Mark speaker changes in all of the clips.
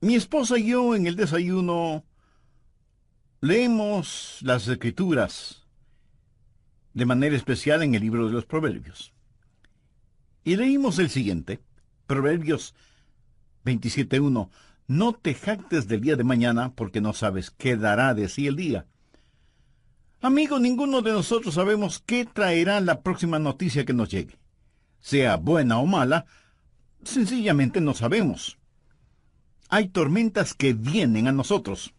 Speaker 1: Mi esposa y yo en el desayuno leemos las Escrituras, de manera especial en el libro de los Proverbios. Y leímos el siguiente, Proverbios 27:1. No te jactes del día de mañana, porque no sabes qué dará de sí el día. Amigo, ninguno de nosotros sabemos qué traerá la próxima noticia que nos llegue. Sea buena o mala, sencillamente no sabemos. Hay tormentas que vienen a nosotros.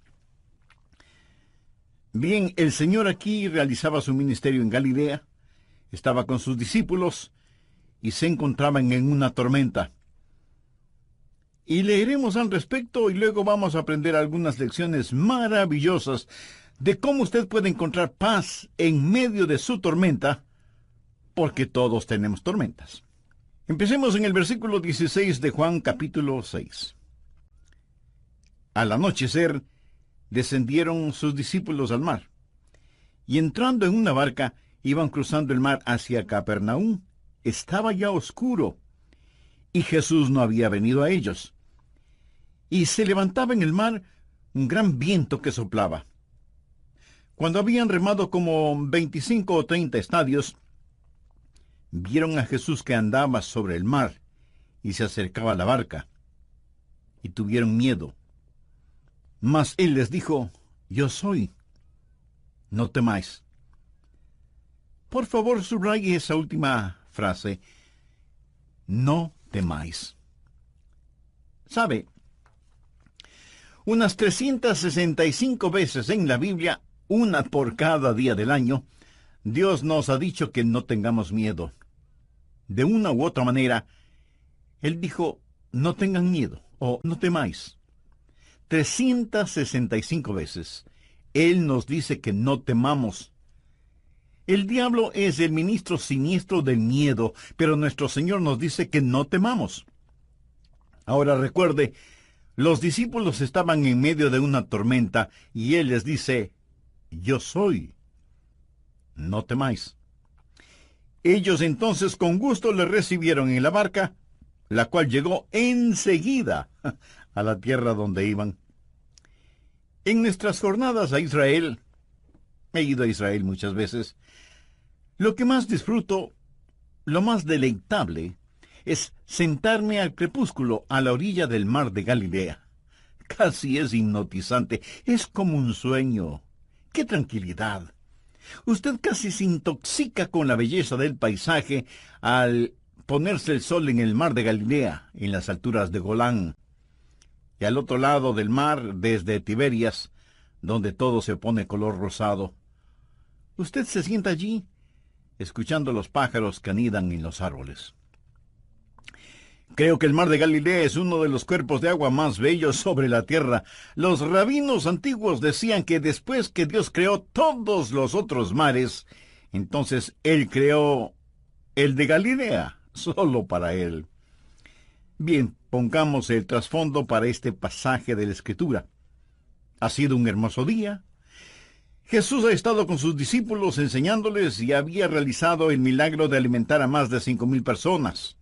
Speaker 1: Bien, el Señor aquí realizaba su ministerio en Galilea, estaba con sus discípulos y se encontraban en una tormenta. Y leeremos al respecto y luego vamos a aprender algunas lecciones maravillosas de cómo usted puede encontrar paz en medio de su tormenta, porque todos tenemos tormentas. Empecemos en el versículo 16 de Juan capítulo 6. Al anochecer, descendieron sus discípulos al mar, y entrando en una barca, iban cruzando el mar hacia Capernaum. Estaba ya oscuro, y Jesús no había venido a ellos. Y se levantaba en el mar un gran viento que soplaba. Cuando habían remado como 25 o 30 estadios, vieron a Jesús que andaba sobre el mar y se acercaba a la barca, y tuvieron miedo. Mas él les dijo: Yo soy, no temáis. Por favor, subraye esa última frase: no temáis. ¿Sabe? Unas 365 veces en la Biblia, una por cada día del año, Dios nos ha dicho que no tengamos miedo. De una u otra manera, Él dijo: no tengan miedo o no temáis. 365 veces. Él nos dice que no temamos. El diablo es el ministro siniestro del miedo, pero nuestro Señor nos dice que no temamos. Ahora recuerde, los discípulos estaban en medio de una tormenta y Él les dice: yo soy, no temáis. Ellos entonces con gusto le recibieron en la barca, la cual llegó enseguida a la tierra donde iban. En nuestras jornadas a Israel, he ido a Israel muchas veces, lo que más disfruto, lo más deleitable, es sentarme al crepúsculo a la orilla del mar de Galilea. Casi es hipnotizante, es como un sueño. ¡Qué tranquilidad! Usted casi se intoxica con la belleza del paisaje al ponerse el sol en el mar de Galilea, en las alturas de Golán, y al otro lado del mar, desde Tiberias, donde todo se pone color rosado. Usted se sienta allí, escuchando los pájaros que anidan en los árboles. Creo que el mar de Galilea es uno de los cuerpos de agua más bellos sobre la tierra. Los rabinos antiguos decían que después que Dios creó todos los otros mares, entonces Él creó el de Galilea, solo para Él. Bien, pongamos el trasfondo para este pasaje de la Escritura. Ha sido un hermoso día. Jesús ha estado con sus discípulos enseñándoles y había realizado el milagro de alimentar a más de 5,000 personas.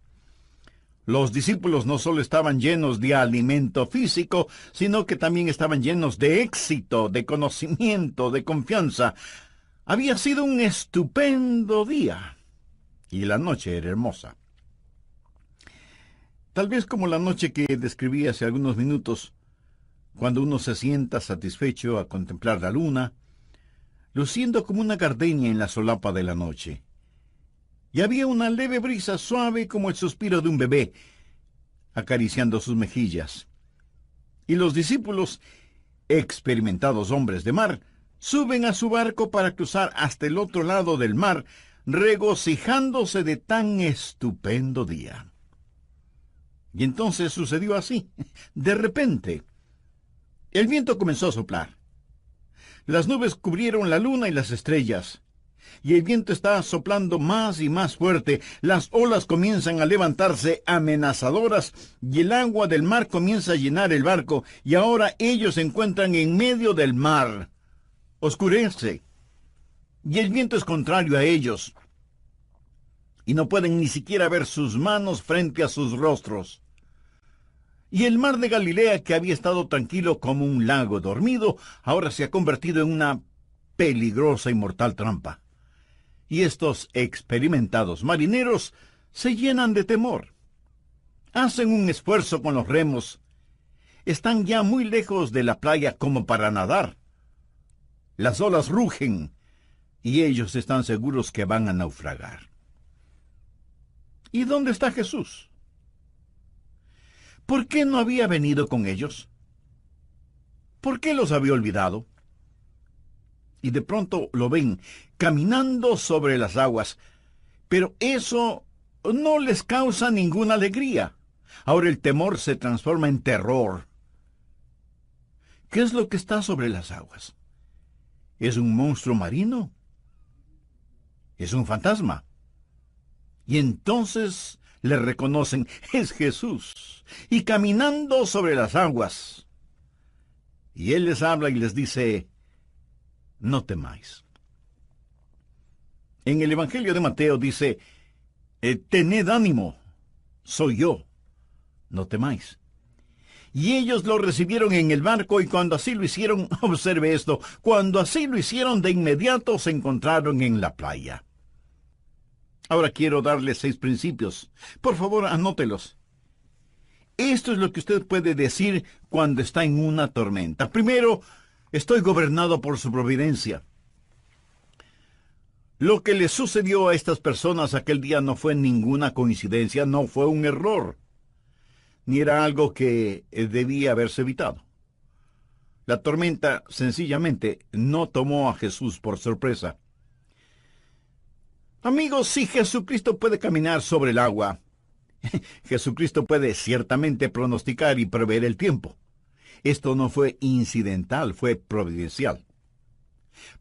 Speaker 1: Los discípulos no solo estaban llenos de alimento físico, sino que también estaban llenos de éxito, de conocimiento, de confianza. Había sido un estupendo día, y la noche era hermosa. Tal vez como la noche que describí hace algunos minutos, cuando uno se sienta satisfecho a contemplar la luna, luciendo como una gardenia en la solapa de la noche. Y había una leve brisa suave como el suspiro de un bebé, acariciando sus mejillas. Y los discípulos, experimentados hombres de mar, suben a su barco para cruzar hasta el otro lado del mar, regocijándose de tan estupendo día. Y entonces sucedió así. De repente, el viento comenzó a soplar. Las nubes cubrieron la luna y las estrellas, y el viento está soplando más y más fuerte. Las olas comienzan a levantarse amenazadoras, y el agua del mar comienza a llenar el barco, y ahora ellos se encuentran en medio del mar. Oscurece, y el viento es contrario a ellos, y no pueden ni siquiera ver sus manos frente a sus rostros. Y el mar de Galilea, que había estado tranquilo como un lago dormido, ahora se ha convertido en una peligrosa y mortal trampa. Y estos experimentados marineros se llenan de temor. Hacen un esfuerzo con los remos. Están ya muy lejos de la playa como para nadar. Las olas rugen y ellos están seguros que van a naufragar. ¿Y dónde está Jesús? ¿Por qué no había venido con ellos? ¿Por qué los había olvidado? Y de pronto lo ven caminando sobre las aguas, pero eso no les causa ninguna alegría. Ahora el temor se transforma en terror. ¿Qué es lo que está sobre las aguas? ¿Es un monstruo marino? ¿Es un fantasma? Y entonces le reconocen, es Jesús, y caminando sobre las aguas. Y él les habla y les dice, no temáis. En el Evangelio de Mateo dice, tened ánimo, soy yo, no temáis. Y ellos lo recibieron en el barco, y cuando así lo hicieron, observe esto, cuando así lo hicieron, de inmediato se encontraron en la playa. Ahora quiero darles 6 principios. Por favor, anótelos. Esto es lo que usted puede decir cuando está en una tormenta. Primero, estoy gobernado por su providencia. Lo que le sucedió a estas personas aquel día no fue ninguna coincidencia, no fue un error, ni era algo que debía haberse evitado. La tormenta sencillamente no tomó a Jesús por sorpresa. Amigos, si Jesucristo puede caminar sobre el agua, Jesucristo puede ciertamente pronosticar y prever el tiempo. Esto no fue incidental, fue providencial.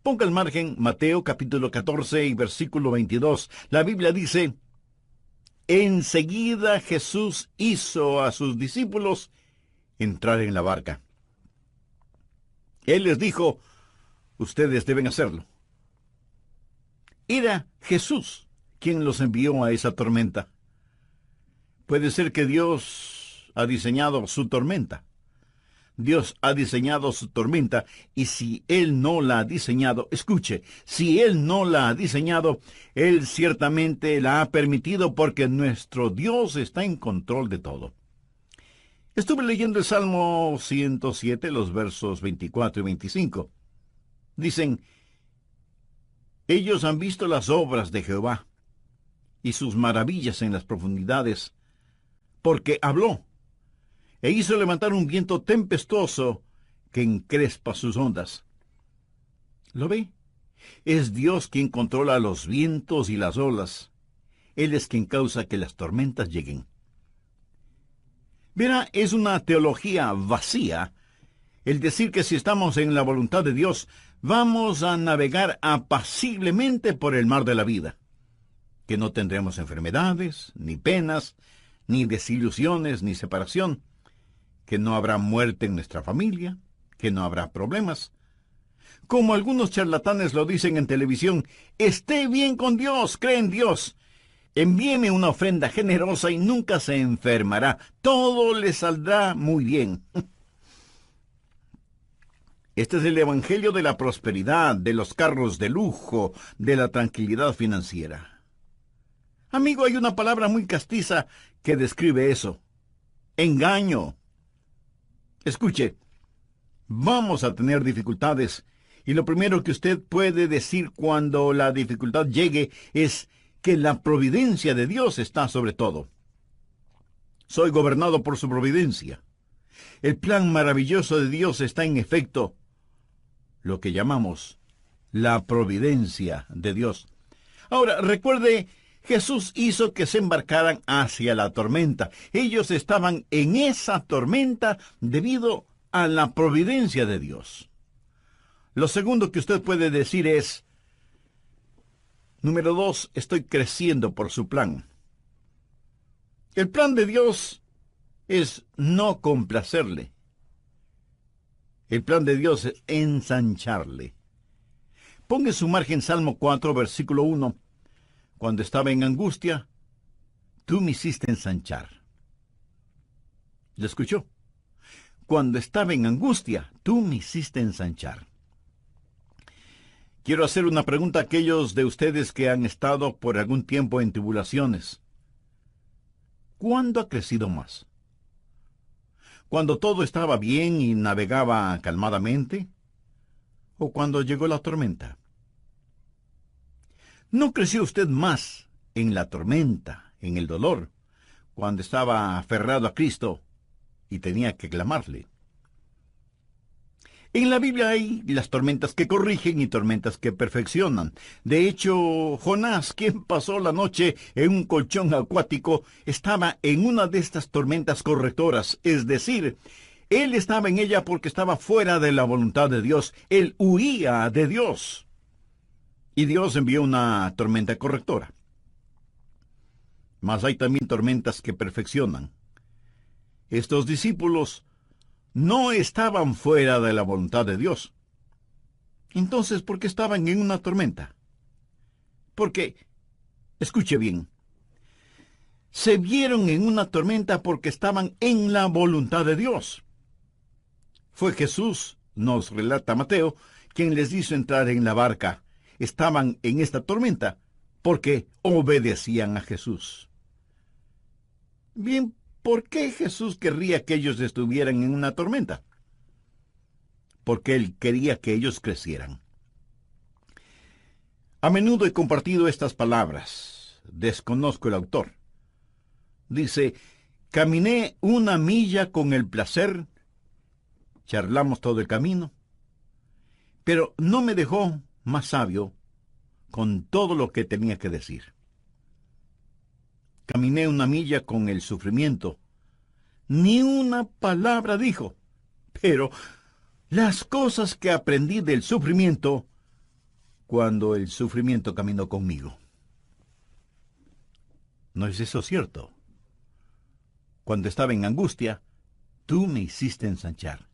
Speaker 1: Ponga al margen Mateo capítulo 14 y versículo 22. La Biblia dice, enseguida Jesús hizo a sus discípulos entrar en la barca. Él les dijo, ustedes deben hacerlo. Era Jesús quien los envió a esa tormenta. Puede ser que Dios ha diseñado su tormenta. Dios ha diseñado su tormenta, y si Él no la ha diseñado, escuche, si Él no la ha diseñado, Él ciertamente la ha permitido porque nuestro Dios está en control de todo. Estuve leyendo el Salmo 107, los versos 24 y 25. Dicen, ellos han visto las obras de Jehová y sus maravillas en las profundidades, porque habló e hizo levantar un viento tempestuoso que encrespa sus ondas. ¿Lo ve? Es Dios quien controla los vientos y las olas. Él es quien causa que las tormentas lleguen. Verá, es una teología vacía el decir que si estamos en la voluntad de Dios, vamos a navegar apaciblemente por el mar de la vida, que no tendremos enfermedades, ni penas, ni desilusiones, ni separación, que no habrá muerte en nuestra familia, que no habrá problemas. Como algunos charlatanes lo dicen en televisión, esté bien con Dios, cree en Dios. Envíeme una ofrenda generosa y nunca se enfermará. Todo le saldrá muy bien. Este es el evangelio de la prosperidad, de los carros de lujo, de la tranquilidad financiera. Amigo, hay una palabra muy castiza que describe eso. Engaño. Escuche, vamos a tener dificultades, y lo primero que usted puede decir cuando la dificultad llegue es que la providencia de Dios está sobre todo. Soy gobernado por su providencia. El plan maravilloso de Dios está en efecto, lo que llamamos la providencia de Dios. Ahora, recuerde, Jesús hizo que se embarcaran hacia la tormenta. Ellos estaban en esa tormenta debido a la providencia de Dios. Lo segundo que usted puede decir es, número 2, estoy creciendo por su plan. El plan de Dios es no complacerle. El plan de Dios es ensancharle. Ponga en su margen Salmo 4, versículo 1. Cuando estaba en angustia, tú me hiciste ensanchar. ¿Lo escuchó? Cuando estaba en angustia, tú me hiciste ensanchar. Quiero hacer una pregunta a aquellos de ustedes que han estado por algún tiempo en tribulaciones. ¿Cuándo ha crecido más? ¿Cuando todo estaba bien y navegaba calmadamente? ¿O cuando llegó la tormenta? ¿No creció usted más en la tormenta, en el dolor, cuando estaba aferrado a Cristo y tenía que clamarle? En la Biblia hay las tormentas que corrigen y tormentas que perfeccionan. De hecho, Jonás, quien pasó la noche en un colchón acuático, estaba en una de estas tormentas correctoras, es decir, él estaba en ella porque estaba fuera de la voluntad de Dios, él huía de Dios. Y Dios envió una tormenta correctora. Mas hay también tormentas que perfeccionan. Estos discípulos no estaban fuera de la voluntad de Dios. Entonces, ¿por qué estaban en una tormenta? Porque, escuche bien, se vieron en una tormenta porque estaban en la voluntad de Dios. Fue Jesús, nos relata Mateo, quien les hizo entrar en la barca. Estaban en esta tormenta porque obedecían a Jesús. Bien, ¿por qué Jesús querría que ellos estuvieran en una tormenta? Porque Él quería que ellos crecieran. A menudo he compartido estas palabras. Desconozco el autor. Dice, caminé 1 milla con el placer, charlamos todo el camino, pero no me dejó más sabio con todo lo que tenía que decir. Caminé 1 milla con el sufrimiento. Ni una palabra dijo, pero las cosas que aprendí del sufrimiento cuando el sufrimiento caminó conmigo. ¿No es eso cierto? Cuando estaba en angustia, tú me hiciste ensanchar.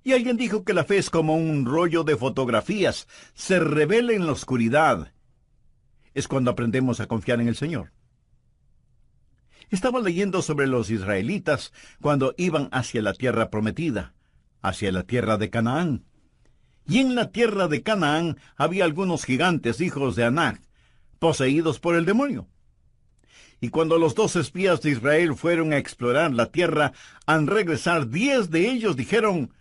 Speaker 1: Y alguien dijo que la fe es como un rollo de fotografías, se revela en la oscuridad. Es cuando aprendemos a confiar en el Señor. Estaba leyendo sobre los israelitas cuando iban hacia la tierra prometida, hacia la tierra de Canaán. Y en la tierra de Canaán había algunos gigantes, hijos de Anac, poseídos por el demonio. Y cuando los 2 espías de Israel fueron a explorar la tierra, al regresar 10 de ellos dijeron,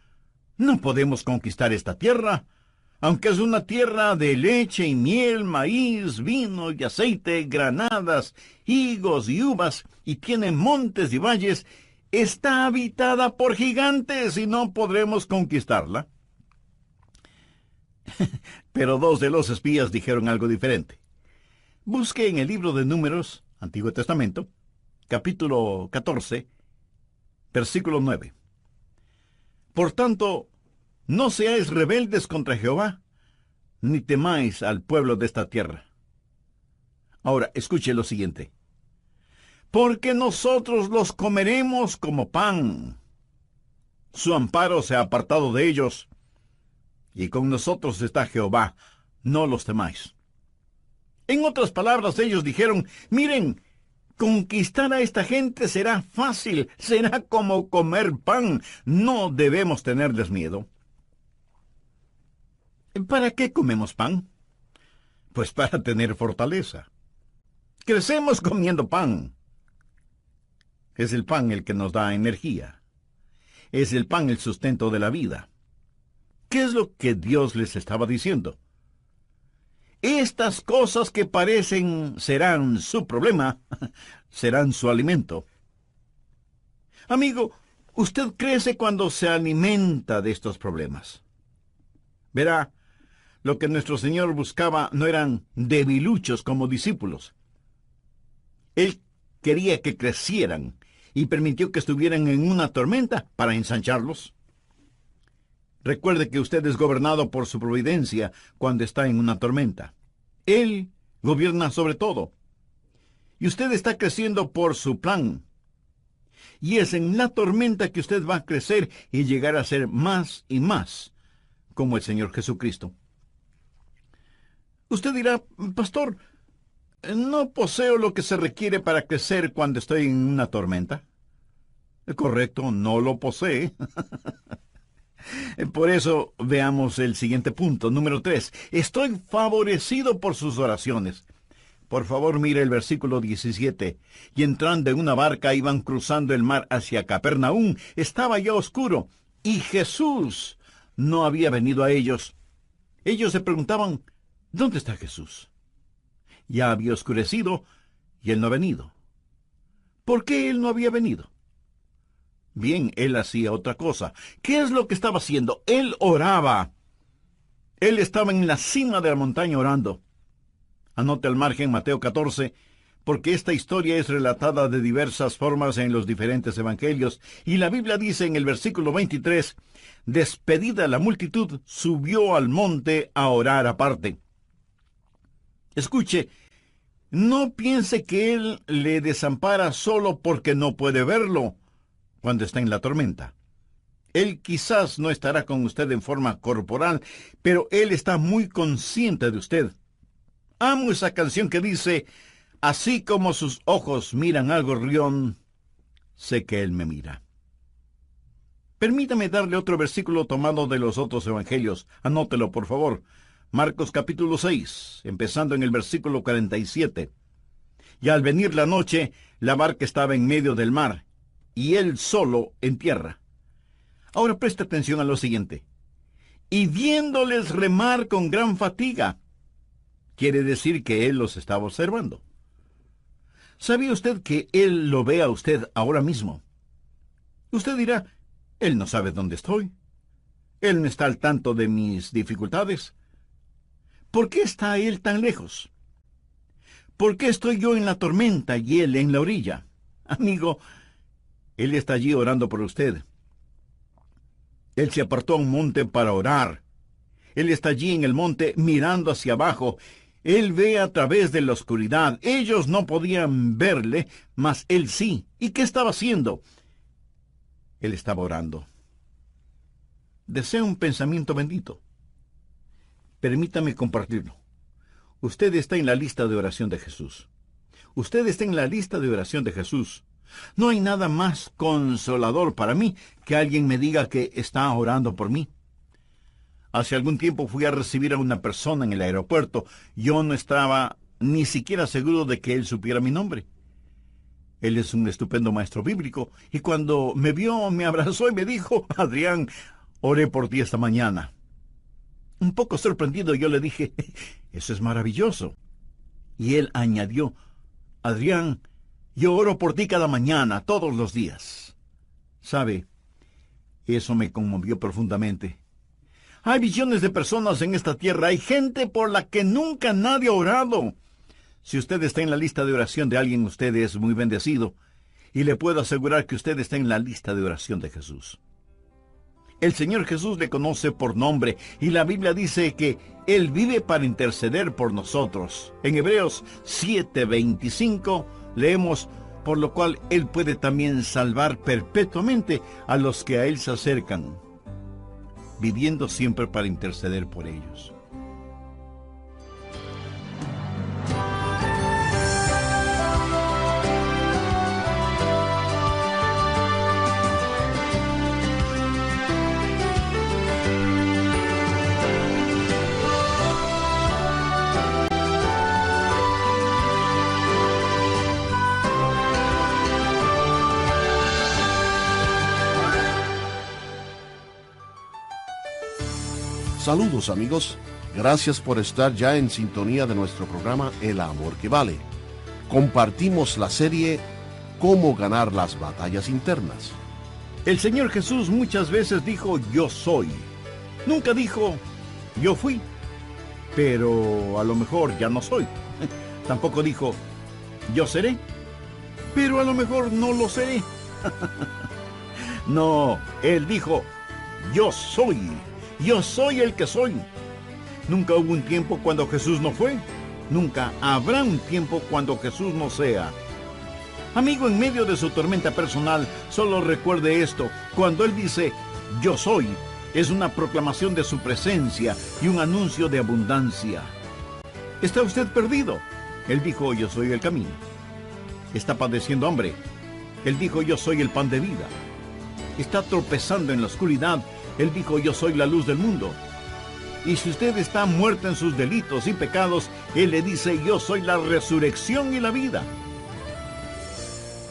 Speaker 1: no podemos conquistar esta tierra, aunque es una tierra de leche y miel, maíz, vino y aceite, granadas, higos y uvas, y tiene montes y valles, está habitada por gigantes y no podremos conquistarla. Pero 2 de los espías dijeron algo diferente. Busque en el libro de Números, Antiguo Testamento, capítulo 14, versículo 9. Por tanto, no seáis rebeldes contra Jehová, ni temáis al pueblo de esta tierra. Ahora, escuche lo siguiente. Porque nosotros los comeremos como pan. Su amparo se ha apartado de ellos, y con nosotros está Jehová, no los temáis. En otras palabras, ellos dijeron, miren, conquistar a esta gente será fácil, será como comer pan, no debemos tenerles miedo. ¿Para qué comemos pan? Pues para tener fortaleza. Crecemos comiendo pan. Es el pan el que nos da energía. Es el pan el sustento de la vida. ¿Qué es lo que Dios les estaba diciendo? Estas cosas que parecen serán su problema, serán su alimento. Amigo, usted crece cuando se alimenta de estos problemas. Verá, lo que nuestro Señor buscaba no eran debiluchos como discípulos. Él quería que crecieran y permitió que estuvieran en una tormenta para ensancharlos. Recuerde que usted es gobernado por su providencia cuando está en una tormenta. Él gobierna sobre todo. Y usted está creciendo por su plan. Y es en la tormenta que usted va a crecer y llegar a ser más y más como el Señor Jesucristo. Usted dirá, pastor, ¿no poseo lo que se requiere para crecer cuando estoy en una tormenta? Correcto, no lo posee. Por eso veamos el siguiente punto, número 3. Estoy favorecido por sus oraciones. Por favor, mire el versículo 17. Y entrando en una barca iban cruzando el mar hacia Capernaum. Estaba ya oscuro, y Jesús no había venido a ellos. Ellos se preguntaban, ¿dónde está Jesús? Ya había oscurecido, y él no ha venido. ¿Por qué él no había venido? Bien, él hacía otra cosa. ¿Qué es lo que estaba haciendo? Él oraba. Él estaba en la cima de la montaña orando. Anote al margen Mateo 14, porque esta historia es relatada de diversas formas en los diferentes evangelios, y la Biblia dice en el versículo 23, despedida la multitud, subió al monte a orar aparte. Escuche, no piense que él le desampara solo porque no puede verlo cuando está en la tormenta. Él quizás no estará con usted en forma corporal, pero él está muy consciente de usted. Amo esa canción que dice, así como sus ojos miran al gorrión, sé que él me mira. Permítame darle otro versículo tomado de los otros evangelios. Anótelo, por favor. Marcos capítulo 6, empezando en el versículo 47. Y al venir la noche, la barca estaba en medio del mar, y él solo en tierra. Ahora preste atención a lo siguiente. Y viéndoles remar con gran fatiga, quiere decir que él los estaba observando. ¿Sabía usted que él lo ve a usted ahora mismo? Usted dirá, él no sabe dónde estoy. Él no está al tanto de mis dificultades. ¿Por qué está él tan lejos? ¿Por qué estoy yo en la tormenta y él en la orilla? Amigo, él está allí orando por usted. Él se apartó a un monte para orar. Él está allí en el monte mirando hacia abajo. Él ve a través de la oscuridad. Ellos no podían verle, mas él sí. ¿Y qué estaba haciendo? Él estaba orando. Desea un pensamiento bendito. Permítame compartirlo. Usted está en la lista de oración de Jesús. Usted está en la lista de oración de Jesús. No hay nada más consolador para mí que alguien me diga que está orando por mí. Hace algún tiempo fui a recibir a una persona en el aeropuerto. Yo no estaba ni siquiera seguro de que él supiera mi nombre. Él es un estupendo maestro bíblico, y cuando me vio, me abrazó y me dijo, Adrián, oré por ti esta mañana. Un poco sorprendido, yo le dije, eso es maravilloso. Y él añadió, Adrián, yo oro por ti cada mañana, todos los días. ¿Sabe? Eso me conmovió profundamente. Hay billones de personas en esta tierra, hay gente por la que nunca nadie ha orado. Si usted está en la lista de oración de alguien, usted es muy bendecido, y le puedo asegurar que usted está en la lista de oración de Jesús. El Señor Jesús le conoce por nombre, y la Biblia dice que Él vive para interceder por nosotros. En Hebreos 7:25 leemos, por lo cual Él puede también salvar perpetuamente a los que a Él se acercan, viviendo siempre para interceder por ellos.
Speaker 2: Saludos amigos, gracias por estar ya en sintonía de nuestro programa El Amor que Vale. Compartimos la serie Cómo ganar las batallas internas.
Speaker 1: El Señor Jesús muchas veces dijo, yo soy. Nunca dijo, yo fui, pero a lo mejor ya no soy. Tampoco dijo, yo seré, pero a lo mejor no lo seré. No, Él dijo, yo soy. Yo soy el que soy. Nunca hubo un tiempo cuando Jesús no fue. Nunca habrá un tiempo cuando Jesús no sea. Amigo, en medio de su tormenta personal, solo recuerde esto. Cuando Él dice, yo soy, es una proclamación de su presencia y un anuncio de abundancia. ¿Está usted perdido? Él dijo, yo soy el camino. ¿Está padeciendo hambre? Él dijo, yo soy el pan de vida. Está tropezando en la oscuridad. Él dijo, yo soy la luz del mundo. Y si usted está muerto en sus delitos y pecados, Él le dice, yo soy la resurrección y la vida.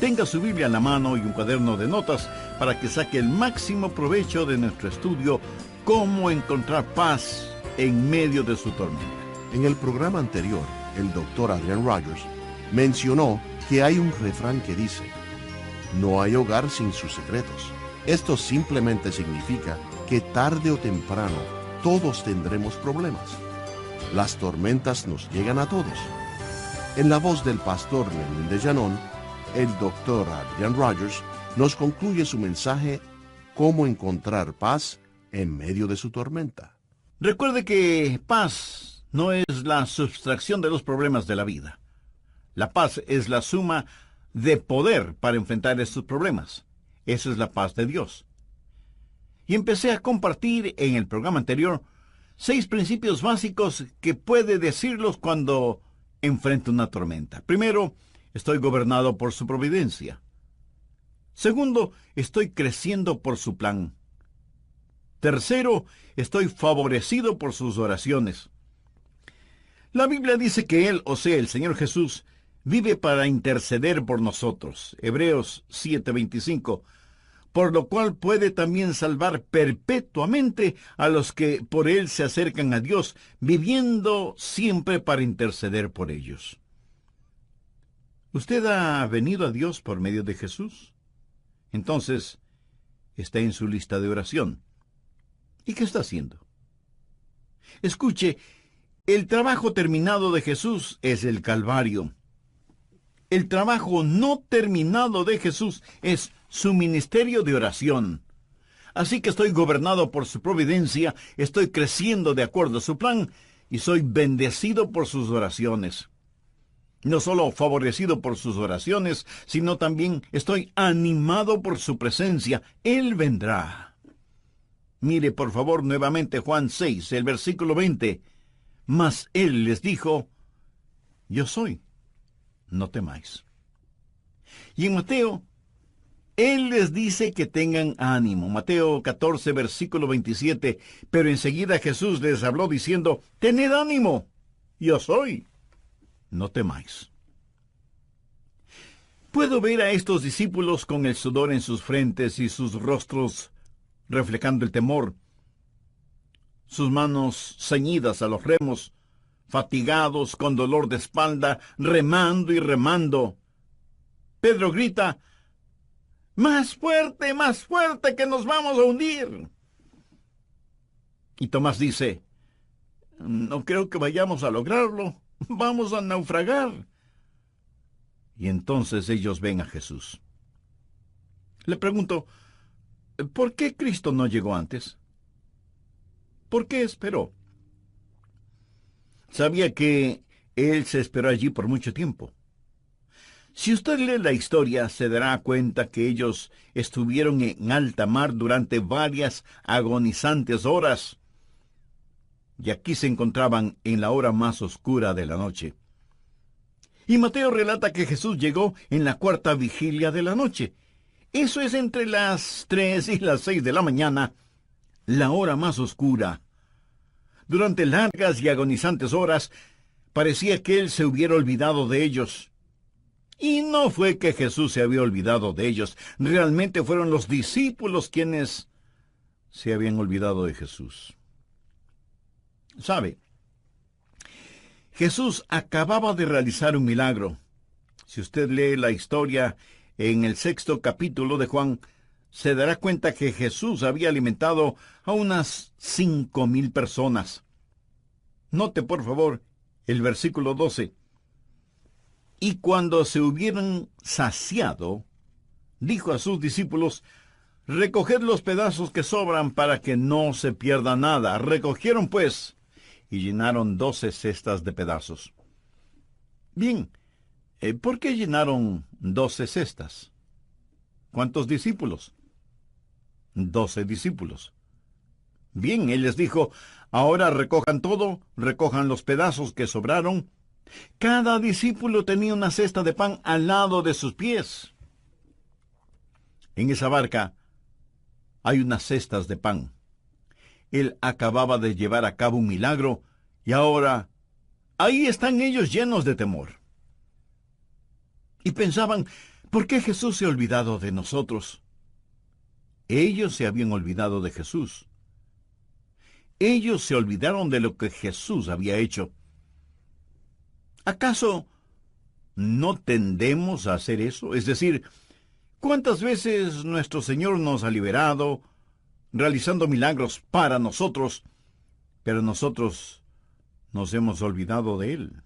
Speaker 1: Tenga su Biblia en la mano y un cuaderno de notas para que saque el máximo provecho de nuestro estudio, cómo encontrar paz en medio de su tormenta.
Speaker 2: En el programa anterior, el doctor Adrian Rogers mencionó que hay un refrán que dice, no hay hogar sin sus secretos. Esto simplemente significa que tarde o temprano todos tendremos problemas. Las tormentas nos llegan a todos. En la voz del pastor Lenín de Llanón, el doctor Adrian Rogers nos concluye su mensaje Cómo encontrar paz en medio de su tormenta.
Speaker 1: Recuerde que paz no es la sustracción de los problemas de la vida. La paz es la suma de poder para enfrentar estos problemas. Esa es la paz de Dios. Y empecé a compartir en el programa anterior 6 principios básicos que puede decirlos cuando enfrenta una tormenta. Primero, estoy gobernado por su providencia. Segundo, estoy creciendo por su plan. Tercero, estoy favorecido por sus oraciones. La Biblia dice que Él, o sea, el Señor Jesús, vive para interceder por nosotros. Hebreos 7:25. Por lo cual puede también salvar perpetuamente a los que por Él se acercan a Dios, viviendo siempre para interceder por ellos. ¿Usted ha venido a Dios por medio de Jesús? Entonces, está en su lista de oración. ¿Y qué está haciendo? Escuche, el trabajo terminado de Jesús es el Calvario. El trabajo no terminado de Jesús es su ministerio de oración. Así que estoy gobernado por su providencia, estoy creciendo de acuerdo a su plan y soy bendecido por sus oraciones. No solo favorecido por sus oraciones, sino también estoy animado por su presencia. Él vendrá. Mire, por favor, nuevamente Juan 6, el versículo 20. Mas Él les dijo, yo soy, no temáis. Y en Mateo, Él les dice que tengan ánimo. Mateo 14, versículo 27. Pero enseguida Jesús les habló diciendo, tened ánimo, yo soy, no temáis. Puedo ver a estos discípulos con el sudor en sus frentes y sus rostros reflejando el temor, sus manos ceñidas a los remos, fatigados con dolor de espalda, remando y remando. Pedro grita, más fuerte, que nos vamos a hundir. Y Tomás dice, no creo que vayamos a lograrlo, vamos a naufragar. Y entonces ellos ven a Jesús. Le pregunto, ¿por qué Cristo no llegó antes? ¿Por qué esperó? Sabía que Él se esperó allí por mucho tiempo. Si usted lee la historia, se dará cuenta que ellos estuvieron en alta mar durante varias agonizantes horas. Y aquí se encontraban en la hora más oscura de la noche. Y Mateo relata que Jesús llegó en la 4ª vigilia de la noche. Eso es entre las 3 y las 6 de la mañana, la hora más oscura. Durante largas y agonizantes horas, parecía que Él se hubiera olvidado de ellos. Y no fue que Jesús se había olvidado de ellos, realmente fueron los discípulos quienes se habían olvidado de Jesús. ¿Sabe? Jesús acababa de realizar un milagro. Si usted lee la historia en el 6º capítulo de Juan, se dará cuenta que Jesús había alimentado a unas 5,000 personas. Note, por favor, el versículo 12. Y cuando se hubieran saciado, dijo a sus discípulos, recoged los pedazos que sobran para que no se pierda nada. Recogieron, pues, y llenaron 12 cestas de pedazos. Bien, ¿por qué llenaron 12 cestas? ¿Cuántos discípulos? 12 discípulos. Bien, Él les dijo, ahora recojan todo, recojan los pedazos que sobraron. Cada discípulo tenía una cesta de pan al lado de sus pies. En esa barca hay unas cestas de pan. Él acababa de llevar a cabo un milagro y ahora ahí están ellos llenos de temor. Y pensaban, ¿por qué Jesús se ha olvidado de nosotros? Ellos se habían olvidado de Jesús. Ellos se olvidaron de lo que Jesús había hecho. ¿Acaso no tendemos a hacer eso? Es decir, ¿cuántas veces nuestro Señor nos ha liberado, realizando milagros para nosotros, pero nosotros nos hemos olvidado de Él?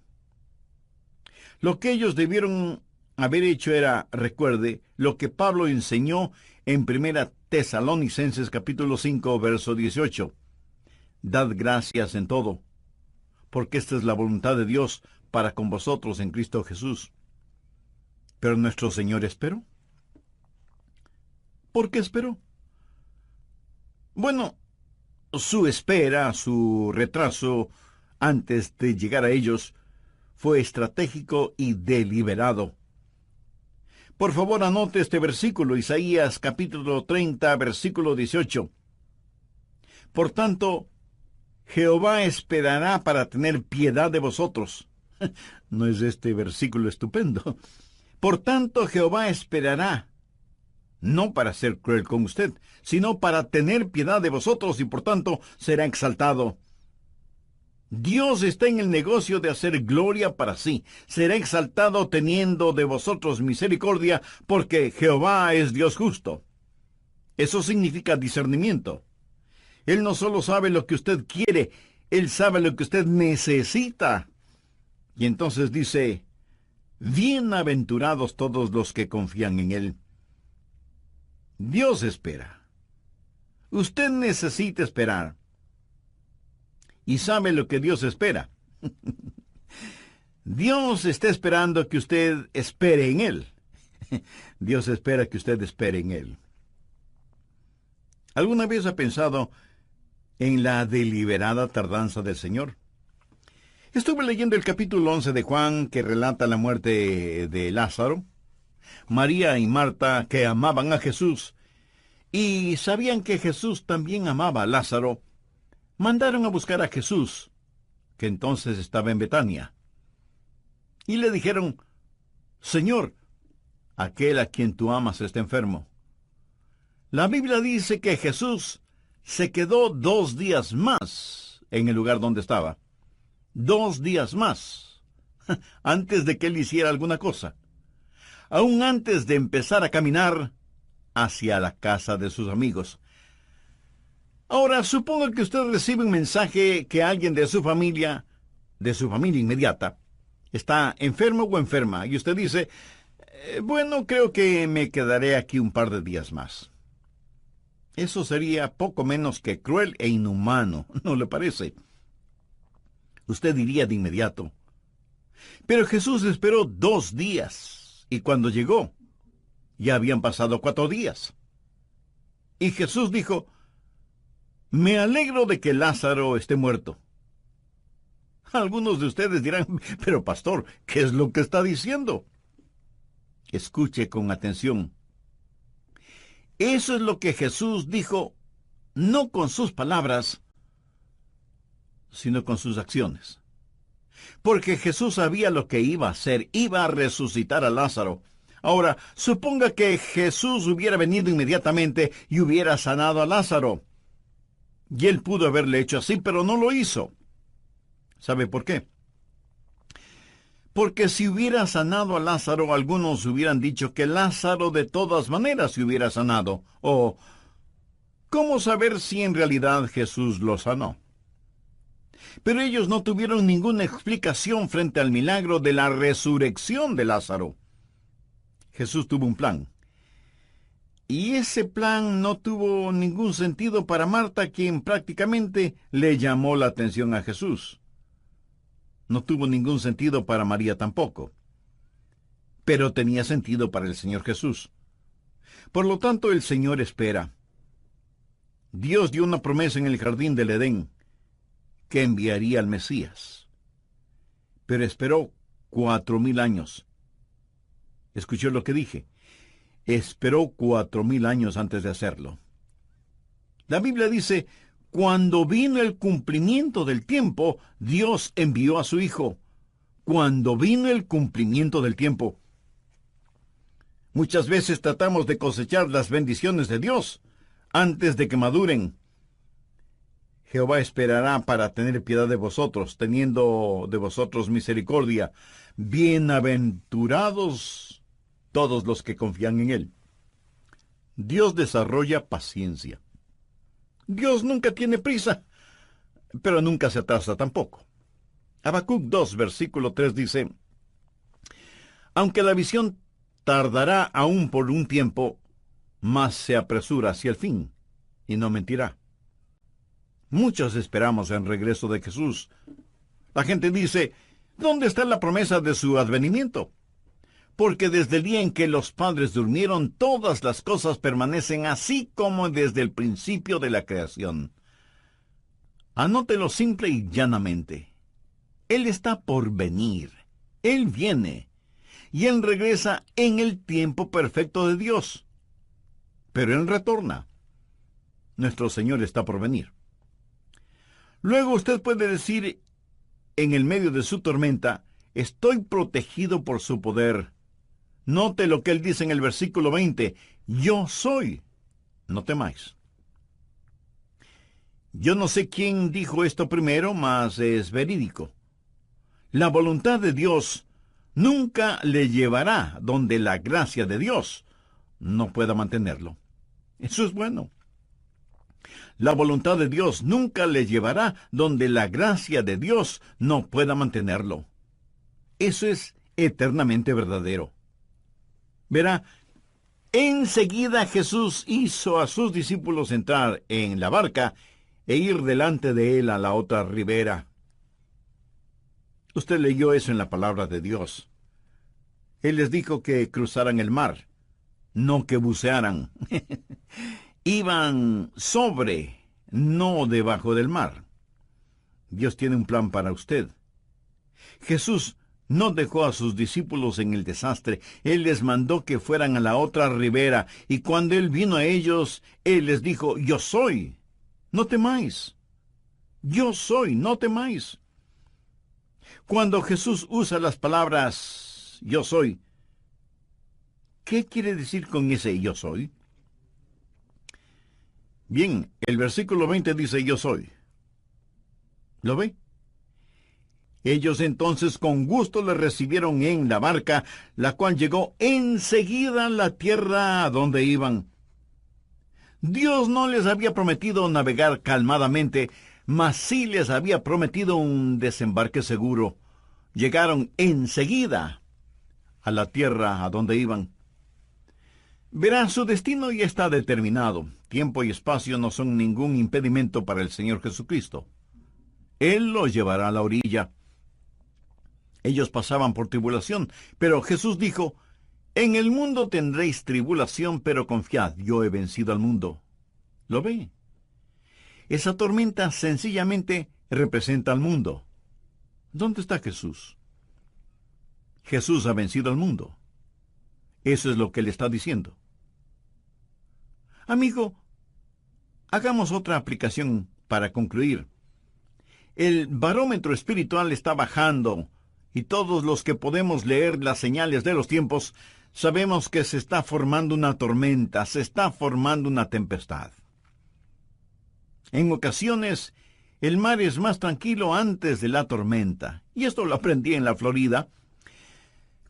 Speaker 1: Lo que ellos debieron haber hecho era, recuerde, lo que Pablo enseñó en 1 Tesalonicenses capítulo 5, verso 18. Dad gracias en todo, porque esta es la voluntad de Dios para con vosotros en Cristo Jesús. Pero nuestro Señor esperó. ¿Por qué esperó? Bueno, su espera, su retraso antes de llegar a ellos, fue estratégico y deliberado. Por favor, anote este versículo, Isaías capítulo 30, versículo 18. Por tanto, Jehová esperará para tener piedad de vosotros. ¿No es este versículo estupendo? Por tanto, Jehová esperará, no para ser cruel con usted, sino para tener piedad de vosotros y por tanto será exaltado. Dios está en el negocio de hacer gloria para sí. Será exaltado teniendo de vosotros misericordia, porque Jehová es Dios justo. Eso significa discernimiento. Él no solo sabe lo que usted quiere, Él sabe lo que usted necesita. Y entonces dice, bienaventurados todos los que confían en Él. Dios espera. Usted necesita esperar. Y sabe lo que Dios espera. Dios está esperando que usted espere en Él. Dios espera que usted espere en Él. ¿Alguna vez ha pensado en la deliberada tardanza del Señor? Estuve leyendo el capítulo 11 de Juan, que relata la muerte de Lázaro. María y Marta, que amaban a Jesús, y sabían que Jesús también amaba a Lázaro, mandaron a buscar a Jesús, que entonces estaba en Betania. Y le dijeron, Señor, aquel a quien tú amas está enfermo. La Biblia dice que Jesús se quedó 2 días más en el lugar donde estaba. 2 días más, antes de que él hiciera alguna cosa. Aún antes de empezar a caminar hacia la casa de sus amigos. Ahora, supongo que usted recibe un mensaje que alguien de su familia inmediata, está enfermo o enferma, y usted dice, bueno, creo que me quedaré aquí un par de días más. Eso sería poco menos que cruel e inhumano, ¿no le parece? Usted diría de inmediato. Pero Jesús esperó 2 días, y cuando llegó, ya habían pasado 4 días. Y Jesús dijo, me alegro de que Lázaro esté muerto. Algunos de ustedes dirán, pero pastor, ¿qué es lo que está diciendo? Escuche con atención. Eso es lo que Jesús dijo, no con sus palabras, sino con sus acciones. Porque Jesús sabía lo que iba a hacer, iba a resucitar a Lázaro. Ahora, suponga que Jesús hubiera venido inmediatamente y hubiera sanado a Lázaro. Y él pudo haberle hecho así, pero no lo hizo. ¿Sabe por qué? Porque si hubiera sanado a Lázaro, algunos hubieran dicho que Lázaro de todas maneras se hubiera sanado. O, ¿cómo saber si en realidad Jesús lo sanó? Pero ellos no tuvieron ninguna explicación frente al milagro de la resurrección de Lázaro. Jesús tuvo un plan. Y ese plan no tuvo ningún sentido para Marta, quien prácticamente le llamó la atención a Jesús. No tuvo ningún sentido para María tampoco. Pero tenía sentido para el Señor Jesús. Por lo tanto, el Señor espera. Dios dio una promesa en el jardín del Edén, que enviaría al Mesías. Pero esperó 4,000 años. ¿Escuchó lo que dije? esperó 4000 años antes de hacerlo. La Biblia dice, cuando vino el cumplimiento del tiempo, Dios envió a su Hijo. Cuando vino el cumplimiento del tiempo. Muchas veces tratamos de cosechar las bendiciones de Dios antes de que maduren. Jehová esperará para tener piedad de vosotros, teniendo de vosotros misericordia. Bienaventurados todos los que confían en Él. Dios desarrolla paciencia. Dios nunca tiene prisa, pero nunca se atrasa tampoco. Habacuc 2, versículo 3 dice, aunque la visión tardará aún por un tiempo, mas se apresura hacia el fin, y no mentirá. Muchos esperamos el regreso de Jesús. La gente dice, ¿dónde está la promesa de su advenimiento? Porque desde el día en que los padres durmieron, todas las cosas permanecen así como desde el principio de la creación. Anótelo simple y llanamente. Él está por venir. Él viene. Y Él regresa en el tiempo perfecto de Dios. Pero Él retorna. Nuestro Señor está por venir. Luego usted puede decir, en el medio de su tormenta, estoy protegido por su poder. Note lo que Él dice en el versículo 20, yo soy. No temáis. Yo no sé quién dijo esto primero, mas es verídico. La voluntad de Dios nunca le llevará donde la gracia de Dios no pueda mantenerlo. Eso es bueno. La voluntad de Dios nunca le llevará donde la gracia de Dios no pueda mantenerlo. Eso es eternamente verdadero. Verá, enseguida Jesús hizo a sus discípulos entrar en la barca e ir delante de él a la otra ribera. Usted leyó eso en la palabra de Dios. Él les dijo que cruzaran el mar, no que bucearan. Iban sobre, no debajo del mar. Dios tiene un plan para usted. Jesús no dejó a sus discípulos en el desastre. Él les mandó que fueran a la otra ribera, y cuando Él vino a ellos, Él les dijo, yo soy, no temáis. Yo soy, no temáis. Cuando Jesús usa las palabras, yo soy, ¿qué quiere decir con ese yo soy? Bien, el versículo 20 dice, yo soy. ¿Lo ve? Ellos entonces con gusto le recibieron en la barca, la cual llegó enseguida a la tierra a donde iban. Dios no les había prometido navegar calmadamente, mas sí les había prometido un desembarque seguro. Llegaron enseguida a la tierra a donde iban. Verán, su destino ya está determinado. Tiempo y espacio no son ningún impedimento para el Señor Jesucristo. Él los llevará a la orilla. Ellos pasaban por tribulación, pero Jesús dijo, en el mundo tendréis tribulación, pero confiad, yo he vencido al mundo. ¿Lo ve? Esa tormenta sencillamente representa al mundo. ¿Dónde está Jesús? Jesús ha vencido al mundo. Eso es lo que le está diciendo. Amigo, hagamos otra aplicación para concluir. El barómetro espiritual está bajando, y todos los que podemos leer las señales de los tiempos, sabemos que se está formando una tormenta, se está formando una tempestad. En ocasiones, el mar es más tranquilo antes de la tormenta, y esto lo aprendí en la Florida.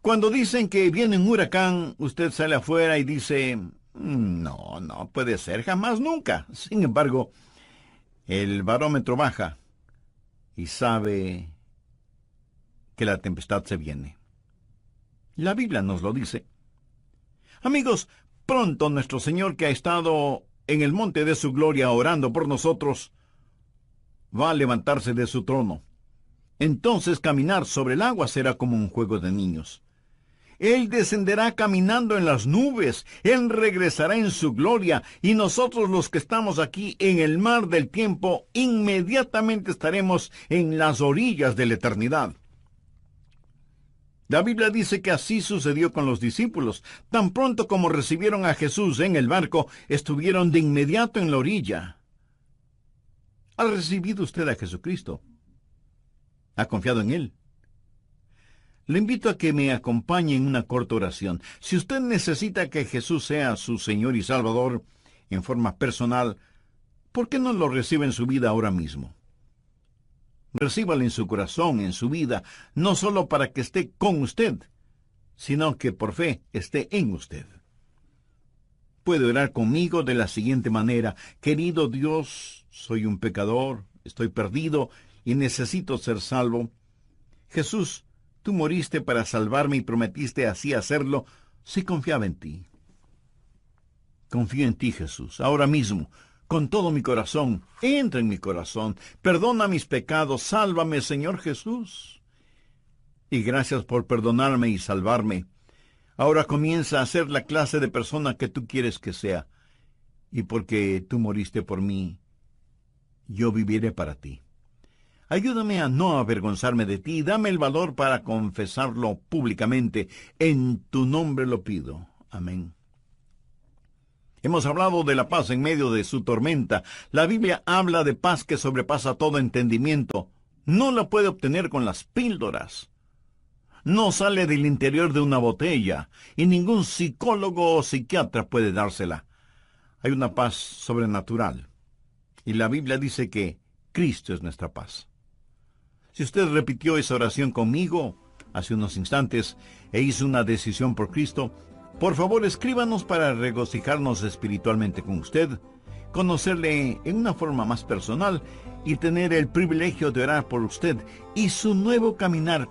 Speaker 1: Cuando dicen que viene un huracán, usted sale afuera y dice, no puede ser, jamás, nunca. Sin embargo, el barómetro baja y sabe que la tempestad se viene. La Biblia nos lo dice. Amigos, pronto nuestro Señor, que ha estado en el monte de su gloria orando por nosotros, va a levantarse de su trono. Entonces caminar sobre el agua será como un juego de niños. Él descenderá caminando en las nubes, Él regresará en su gloria, y nosotros los que estamos aquí en el mar del tiempo, inmediatamente estaremos en las orillas de la eternidad. La Biblia dice que así sucedió con los discípulos. Tan pronto como recibieron a Jesús en el barco, estuvieron de inmediato en la orilla. ¿Ha recibido usted a Jesucristo? ¿Ha confiado en Él? Le invito a que me acompañe en una corta oración. Si usted necesita que Jesús sea su Señor y Salvador en forma personal, ¿por qué no lo recibe en su vida ahora mismo? Recíbalo en su corazón, en su vida, no solo para que esté con usted, sino que por fe esté en usted. Puede orar conmigo de la siguiente manera: querido Dios, soy un pecador, estoy perdido y necesito ser salvo. Jesús, tú moriste para salvarme y prometiste así hacerlo si confiaba en ti. Confío en ti, Jesús, ahora mismo, con todo mi corazón. Entra en mi corazón, perdona mis pecados, sálvame, Señor Jesús. Y gracias por perdonarme y salvarme. Ahora comienza a ser la clase de persona que tú quieres que sea. Y porque tú moriste por mí, yo viviré para ti. Ayúdame a no avergonzarme de ti. Dame el valor para confesarlo públicamente. En tu nombre lo pido. Amén. Hemos hablado de la paz en medio de su tormenta. La Biblia habla de paz que sobrepasa todo entendimiento. No la puede obtener con las píldoras. No sale del interior de una botella, y ningún psicólogo o psiquiatra puede dársela. Hay una paz sobrenatural, y la Biblia dice que Cristo es nuestra paz. Si usted repitió esa oración conmigo hace unos instantes e hizo una decisión por Cristo, por favor escríbanos para regocijarnos espiritualmente con usted, conocerle en una forma más personal y tener el privilegio de orar por usted y su nuevo caminar